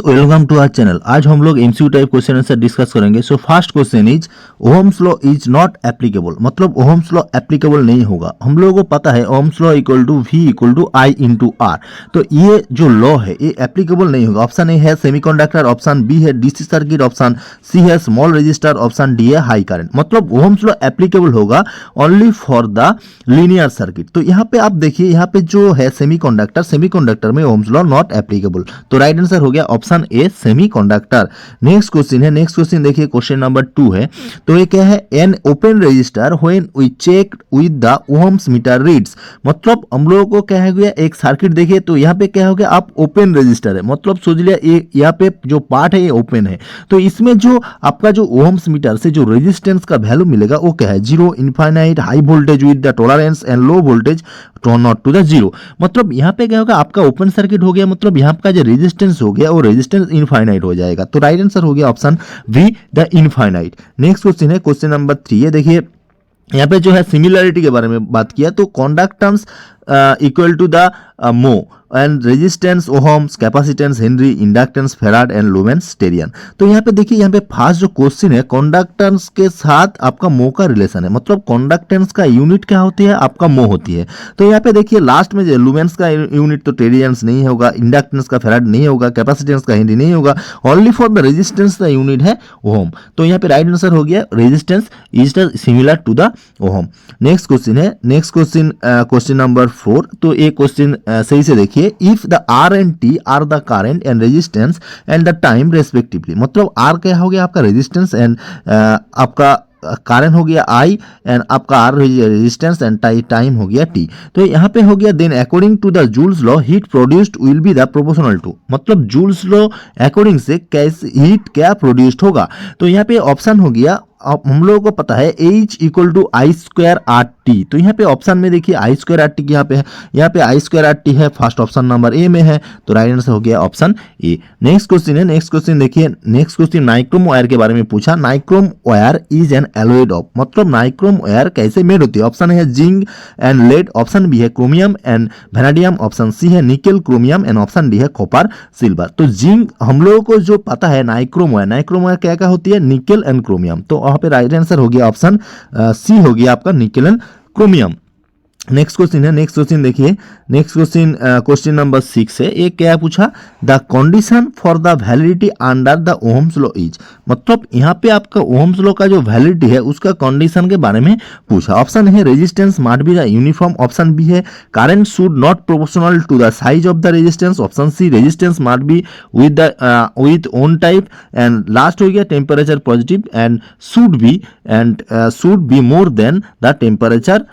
Welcome to our channel. आज हम लोग MCQ type question answer discuss करेंगे। So first question is Ohm's law is not applicable, मतलब Ohm's law applicable नहीं होगा। हम लोगों को पता है Ohm's law equal to V equal to I into R, तो ये जो लॉ है ये एप्लीकेबल नहीं होगा। ऑप्शन ए है सेमीकंडक्टर, ऑप्शन बी है डीसी सर्किट, ऑप्शन सी है स्मॉल रजिस्टर, ऑप्शन डी है हाई करंट। मतलब ओहम्स लॉ एप्लीकेबल होगा only for the linear circuit. तो यहाँ पे आप देखिए, यहाँ पे जो है सेमीकंडक्टर, सेमीकंडक्टर में ओहम्स लॉ नॉट एप्लीकेबल। तो राइट आंसर हो गया ऑप्शन ए सेमीकंडक्टर। नेक्स्ट क्वेश्चन है, नेक्स्ट क्वेश्चन देखिए, क्वेश्चन नंबर 2 है। तो ये क्या है, an open register when we check with the ohms meter reads. मतलब हम लोगों को क्या है गया, एक सर्किट देखिए, तो यहाँ पे क्या हो गया, आप ओपन रजिस्टर है, मतलब सोच लिया ये यहाँ पे जो पार्ट है ये ओपन है। तो इसमें जो आपका जो ओहम्स मीटर से जो रेजिस्टेंस का वैल्यू मिलेगा वो क्या है, 0, infinite, high voltage with the tolerance and low voltage not to the 0। मतलब यहाँ पे क्या होगा, आपका ओपन सर्किट हो गया, मतलब यहाँ का जो रेजिस्टेंस हो गया वो रेजिस्टेंस इनफाइनाइट हो जाएगा। तो राइट आंसर हो गया option B the infinite. Next question है, क्वेश्चन नंबर 3 ये देखिए, यहाँ पे जो है सिमिलरिटी के बारे में बात किया। तो conductance equal to the mho and resistance ohms, capacitance henry, inductance farad and lumens steradian. तो यहाँ पे देखिए, यहाँ पे फर्स्ट जो क्वेश्चन है कंडक्टेंस के साथ आपका मो का रिलेशन है, मतलब कंडक्टेंस का यूनिट क्या होती है, आपका मो होती है। तो यहाँ पे देखिए लास्ट में जो लुमेंस का यूनिट तो टेरियंस नहीं होगा, इंडक्टेंस का फेराड नहीं होगा, कैपेसिटेंस का हेनरी नहीं होगा, ओनली फॉर द रेजिस्टेंस का यूनिट है ओहम। तो यहाँ पे राइट आंसर हो गया resistance is similar to the ohm. Next question है, नेक्स्ट क्वेश्चन क्वेश्चन नंबर 4। तो ये क्वेश्चन सही से देखिए, if the R and T are the current and resistance and the time respectively. मतलब आर क्या हो गया, आपका रेजिस्टेंस एंड आपका कारण हो गया आई एंड आपका आर रेजिस्टेंस एंड टाइम हो गया टी। तो यहाँ पे हो गया then according to the Joule's law heat produced will be the proportional to. मतलब जूल्स लॉ अकॉर्डिंग से कैसे हीट क्या प्रोड्यूस्ड होगा। तो यहाँ पे ऑप्शन हो गया, हम लोगों को पता है H equal to I square R T. तो यहाँ पे ऑप्शन में देखिए आई स्क्वायर आर टी यहाँ पे है, यहाँ पे आई स्क्वायर आर टी है, फर्स्ट ऑप्शन नंबर ए में है। तो राइट आंसर हो गया ऑप्शन ए। नेक्स्ट क्वेश्चन है, नेक्स्ट क्वेश्चन देखिए, नेक्स्ट क्वेश्चन नाइक्रोम वायर के बारे में पूछा। Nichrome wire is an alloyed of, मतलब नाइक्रोम वायर कैसे मेड होती है। ऑप्शन है zinc and lead, option B है chromium and vanadium, option C है nickel chromium and option D है कॉपर सिल्वर। तो जिंक हम लोगों को जो पता है, नाइक्रोम वायर क्या क्या होती है, निकेल एंड क्रोमियम। तो वहां पे राइट आंसर हो गया ऑप्शन सी हो गया आपका nickel and chromium. Next question है, नेक्स्ट क्वेश्चन देखिए, नेक्स्ट क्वेश्चन क्वेश्चन नंबर 6 है। ये क्या पूछा, the condition for the validity under the ohm's law is. मतलब यहाँ पे आपका ओहम्स लॉ का जो वैलिडिटी है उसका कंडीशन के बारे में पूछा। ऑप्शन है resistance must be the uniform, option B है current should not proportional to the size of the resistance, option C resistance must be with own type, and last हो गया temperature positive and should be more than the temperature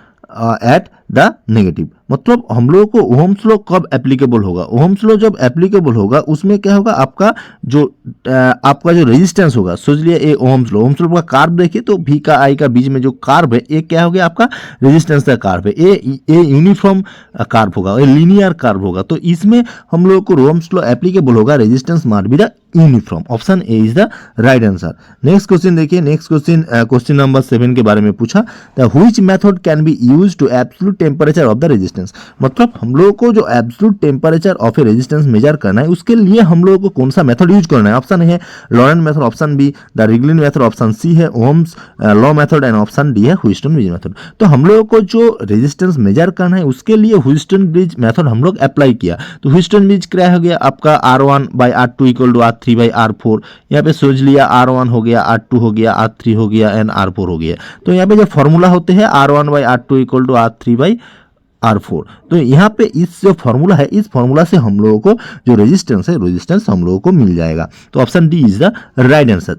at the negative. मतलब हम लोगों को Ohm's law कब applicable होगा, Ohm's law जब applicable होगा उसमें क्या होगा, आपका जो रेजिस्टेंस होगा, सोच लिया ये ओहम्स लॉ का कार्व देखिए, तो V का I का बीच में जो कार्व है ये क्या हो गया, आपका रेजिस्टेंस का कार्व है। ये यूनिफॉर्म कार्व होगा, ये लीनियर कार्व होगा। तो इसमें हम लोगों को ओहम्स लॉ एप्लीकेबल होगा, resistance must be the uniform. Option A is the right answer. Next question देखिए, नेक्स्ट क्वेश्चन क्वेश्चन नंबर 7 के बारे में पूछा। The which method can be used to absolute temperature of the resistance. मतलब हम लोगों को जो absolute temperature of a resistance measure करना है उसके लिए हम लोगों को कौन सा मेथड यूज करना है। ऑप्शन है Laurent method, option B the Riglin method, option C है Ohm's law method and option D है व्हिटस्टोन ब्रिज मेथड। तो हम लोगों को जो रेजिस्टेंस मेजर करना है उसके लिए व्हिटस्टोन ब्रिज मेथड हम लोग अप्लाई किया। तो व्हिटस्टोन ब्रिज क्या हो गया, आपका R1/R2 इक्वल टू R3/R4। यहाँ पे सोच लिया R1 हो गया, R2 हो गया, R3 हो गया एंड R4 हो गया। तो यहाँ पे जो फॉर्मूला होते हैं R1/R2 इक्वल टू R3/R4। तो यहाँ पे इस जो फॉर्मूला है, इस फॉर्मूला से हम लोगों को जो रेजिस्टेंस है, रेजिस्टेंस हम लोगों को मिल जाएगा। तो option D is the right answer.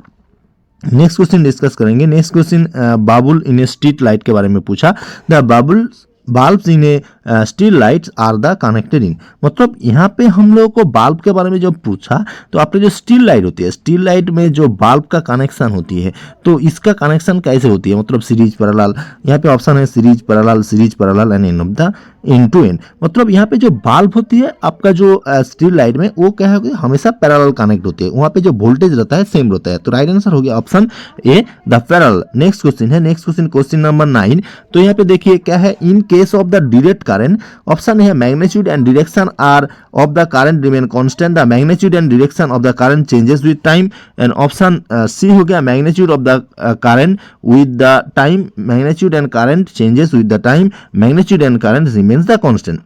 Next question discuss करेंगे। Next question bulb in a street light के बारे में पूछा। The bulbs in a street lights are the connected in. मतलब यहाँ पे हम लोगों को बल्ब के बारे में जब पूछा तो आपने जो स्टील लाइट होती है, स्टील लाइट में जो बल्ब का कनेक्शन होती है, तो इसका कनेक्शन कैसे होती है, मतलब सीरीज पैरेलल। यहाँ पे ऑप्शन है series parallel and and of the end to end. मतलब यहाँ पे जो बल्ब होती है आपका जो स्टील लाइट में, वो क्या है, हमेशा पैरेलल कनेक्ट होती है, वहाँ पे जो वोल्टेज रहता है सेम रहता है। तो राइट आंसर हो गया option A the parallel. Next question है, नेक्स्ट क्वेश्चन क्वेश्चन नंबर 9। तो यहाँ पे देखिए क्या है, in case of the direct current, option है magnitude and direction are of the current remain constant, the magnitude and direction of the current changes with time, and option C हो गया magnitude of the current with the time, magnitude and current changes with the time, magnitude and current remains the constant.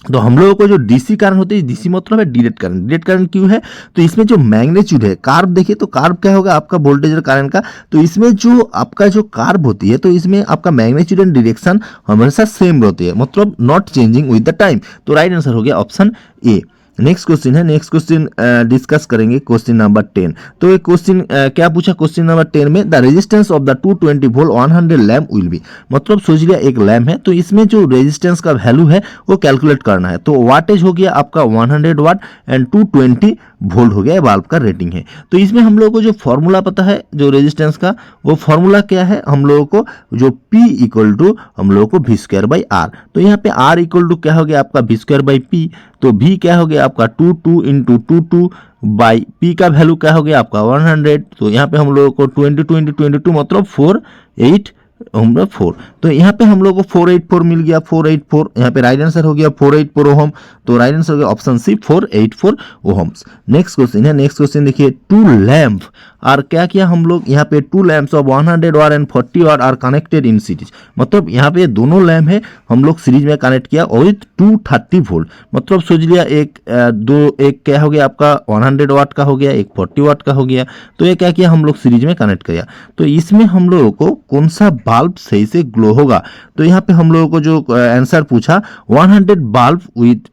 तो हम लोगों को जो DC current होती है, DC मतलब है डायरेक्ट करंट, डायरेक्ट करंट क्यों है, तो इसमें जो मैग्नीट्यूड है, कार्व देखिए तो कार्व क्या होगा आपका वोल्टेज और करंट का, तो इसमें जो आपका जो कार्व होती है तो इसमें आपका मैग्नीट्यूड एंड डायरेक्शन हमेशा सेम रहती है, मतलब not changing with the time. तो राइट आंसर हो गया ऑप्शन ए। नेक्स्ट क्वेश्चन है, नेक्स्ट क्वेश्चन डिस्कस करेंगे क्वेश्चन नंबर 10। तो एक क्वेश्चन क्या पूछा क्वेश्चन नंबर 10 में, the resistance of the 220 volt 100 lamp will be, मतलब सोच लिया एक लैम्प है तो इसमें जो रेजिस्टेंस का वैल्यू है वो कैलकुलेट करना है। तो वाटेज हो गया आपका 100 वाट एंड 220 वोल्ट हो गया, बल्ब का रेटिंग है। तो इसमें हम लोगों को जो फॉर्मूला पता है जो रेजिस्टेंस का, वो फॉर्मूला क्या है, हम लोगों को जो P इक्वल टू हम लोगों को V स्क्वायर बाई R, तो यहाँ पे R इक्वल टू क्या हो गया आपका V स्क्वायर बाई P, तो V क्या हो गया आपका 2 इंटू 2 बाई P का वैल्यू क्या हो गया आपका 100, तो यहाँ पे हम लोगों को 22 मतलब 484, तो यहाँ पे हम लोग को 484 मिल गया, 484, यहाँ पे राइट आंसर हो गया 484 ओहम, तो राइट आंसर हो गया option C 484 ohms. Next question है, नेक्स्ट क्वेश्चन देखिए, 2 लैम्प और क्या किया हम लोग यहाँ पे 2 lamps of 100 watt and 40 watt are connected in series, मतलब यहाँ पे दोनों लैम्प है हम लोग सीरीज में कनेक्ट किया विथ 230 वोल्ट, मतलब सोच लिया एक क्या हो गया आपका 100 वाट का हो गया, एक 40 वाट का हो गया, तो ये क्या किया हम लोग सीरीज में कनेक्ट किया। तो इसमें हम लोगों को कौन सा बल्ब सही से ग्लो होगा, तो यहाँ पे हम लोगों को जो आंसर पूछा 100 bulb with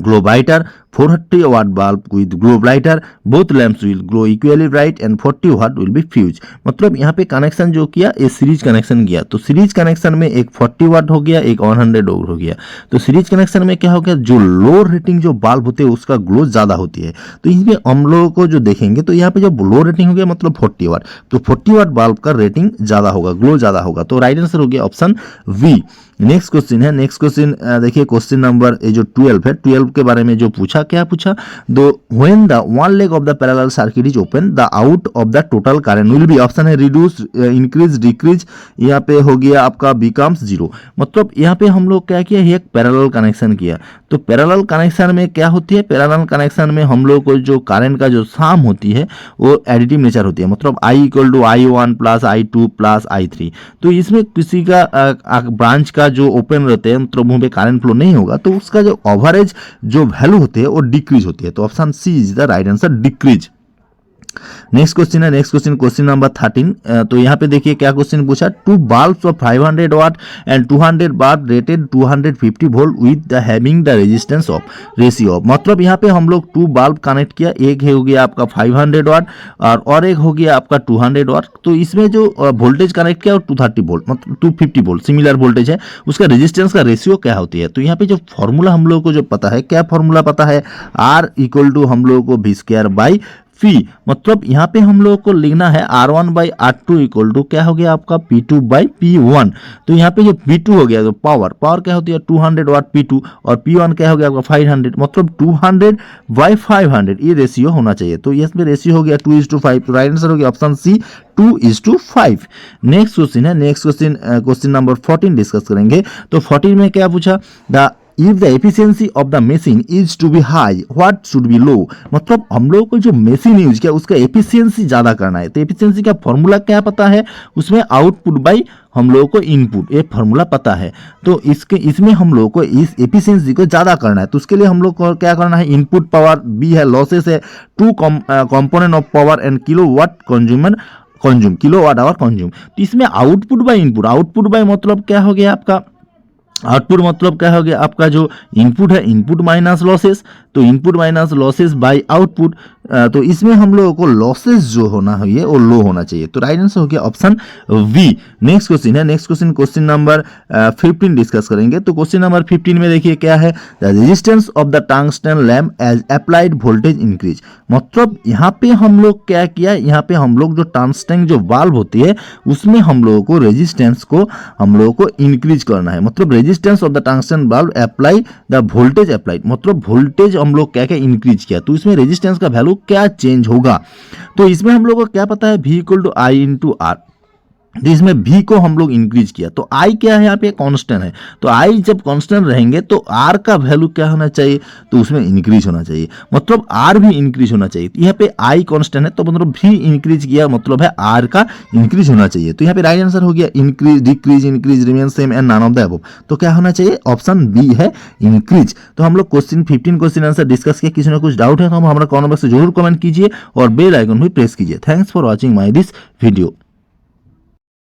glow brighter, 430 watt bulb with glow brighter, both lamps will glow equally bright and 40 watt will be fused, मतलब यहाँ पे कनेक्शन जो किया ये सीरीज कनेक्शन किया, तो सीरीज कनेक्शन में एक 40 वाट हो गया, एक 100 हो गया, तो सीरीज कनेक्शन में क्या हो गया, जो लो रेटिंग जो बल्ब होते हैं उसका ग्लो ज्यादा होती है, तो इसमें हम लोगों को जो देखेंगे तो यहाँ पे जो लो रेटिंग हो गया मतलब 40 वाट, तो 40 वाट बल्ब का रेटिंग ज्यादा होगा, ग्लो ज्यादा होगा, तो राइट आंसर हो गया ऑप्शन वी। नेक्स्ट क्वेश्चन है, नेक्स्ट क्वेश्चन देखिए क्वेश्चन नंबर जो 12 है, 12 के बारे में जो पूछा, क्या पूछा, दो when the one leg of the parallel circuit is open the out of the total current will be, option है रिड्यूस, इंक्रीज, डिक्रीज, यहाँ पे हो गया आपका बिकम्स 0, मतलब यहाँ पे हम लोग क्या किया, एक पैरेलल कनेक्शन किया, तो पैरेलल कनेक्शन में क्या होती है, पैरेलल कनेक्शन में हम लोग को जो करंट का जो साम होती है वो एडिटिव नेचर होती है, मतलब I equal to I1 plus I2 plus I3, तो इसमें किसी का ब्रांच का जो ओपन रहते हैं मतलब मुंह पे करंट फ्लो नहीं होगा, तो उसका जो ओवरेज जो वैल्यू होती है वो डिक्रीज होती है, तो option C is the right answer, decrease. Next question है, नेक्स्ट क्वेश्चन क्वेश्चन नंबर 13, तो यहाँ पे देखिए क्या क्वेश्चन पूछा, 2 bulbs of 500 watt and 200 watt rated 250 volt with the having the resistance of ratio of, मतलब यहाँ पे हम लोग 2 बल्ब कनेक्ट किया, एक हो गया आपका 500 वाट और एक हो गया आपका 200 वाट, तो इसमें जो वोल्टेज कनेक्ट किया 230 वोल्ट मतलब 250 वोल्ट सिमिलर वोल्टेज है, उसका रेजिस्टेंस का रेशियो क्या होती है, तो यहाँ पे जो फॉर्मूला हम लोग को जो पता है, क्या फॉर्मूला पता है, R इक्वल टू हम लोग को V स्क्वायर बाई P, मतलब यहाँ पे हम लोग को लिखना है R1 by R2 equal to क्या हो गया आपका P2 बाई P1, तो यहाँ पे जो P2 हो गया तो पावर क्या होती है 200 वाट P2 और P1 क्या हो गया आपका 500, मतलब 200 बाई 500 ये रेशियो होना चाहिए, तो इसमें रेशियो हो गया 2:5, तो राइट आंसर हो गया ऑप्शन सी 2:5। नेक्स्ट क्वेश्चन है, next question question number 14 discuss करेंगे, तो 14 में क्या पूछा, the If the efficiency of the machine is to be high, what should be low, मतलब हम लोग को जो मशीन यूज किया उसका एफिशिएंसी ज्यादा करना है, तो एफिशिएंसी का फॉर्मूला क्या पता है, उसमें आउटपुट बाई हम लोगों को इनपुट, ये फॉर्मूला पता है, तो इसमें हम लोग को इस एफिशिएंसी को ज्यादा करना है, तो उसके लिए हम लोग को क्या करना है, इनपुट पावर बी है, लॉसेस है 2 component of power and kilowatt consume kilowatt hour consume, तो इसमें output by input, output by मतलब क्या हो गया आपका, आउटपुट मतलब क्या हो गया आपका जो इनपुट है, इनपुट माइनस लॉसेस, तो input minus losses by output, तो इसमें हम लोगों को लॉसेस जो होना है वो लो होना चाहिए, तो राइट आंसर हो गया ऑप्शन वी। नेक्स्ट क्वेश्चन है, next question question number 15 discuss करेंगे, तो क्वेश्चन नंबर 15 में देखिए क्या है, the resistance of the tungsten lamp as applied voltage increase, मतलब यहाँ पे हम लोग क्या किया, यहाँ पे हम लोग जो टंगस्टन जो बल्ब होती है उसमें हम लोगों को रेजिस्टेंस को हम लोगों को इंक्रीज करना है, मतलब resistance of the tungsten bulb apply the voltage applied, मतलब वोल्टेज हम लोग क्या क्या इंक्रीज किया, तो इसमें रेजिस्टेंस का वैल्यू क्या चेंज होगा, तो इसमें हम लोग को क्या पता है V equal to I into R, तो इसमें v को हम लोग इंक्रीज किया, तो i क्या है यहाँ पे कांस्टेंट है, तो i जब कांस्टेंट रहेंगे तो r का वैल्यू क्या होना चाहिए, तो उसमें इंक्रीज होना चाहिए, मतलब r भी इंक्रीज होना चाहिए। तो यहाँ पे i कांस्टेंट है तो मतलब v इंक्रीज किया मतलब है r का इंक्रीज होना चाहिए। तो यहाँ पे राइट आंसर हो गया increase, decrease, increase, remain same and none of the above. तो क्या होना चाहिए, ऑप्शन बी है इंक्रीज। तो हम लोग क्वेश्चन 15 क्वेश्चन आंसर डिस्कस किया। किसी ने कुछ डाउट है तो हमारा कमेंट बॉक्स में जरूर कमेंट कीजिए और बेल आइकन भी प्रेस कीजिए। Thanks for watching my this video.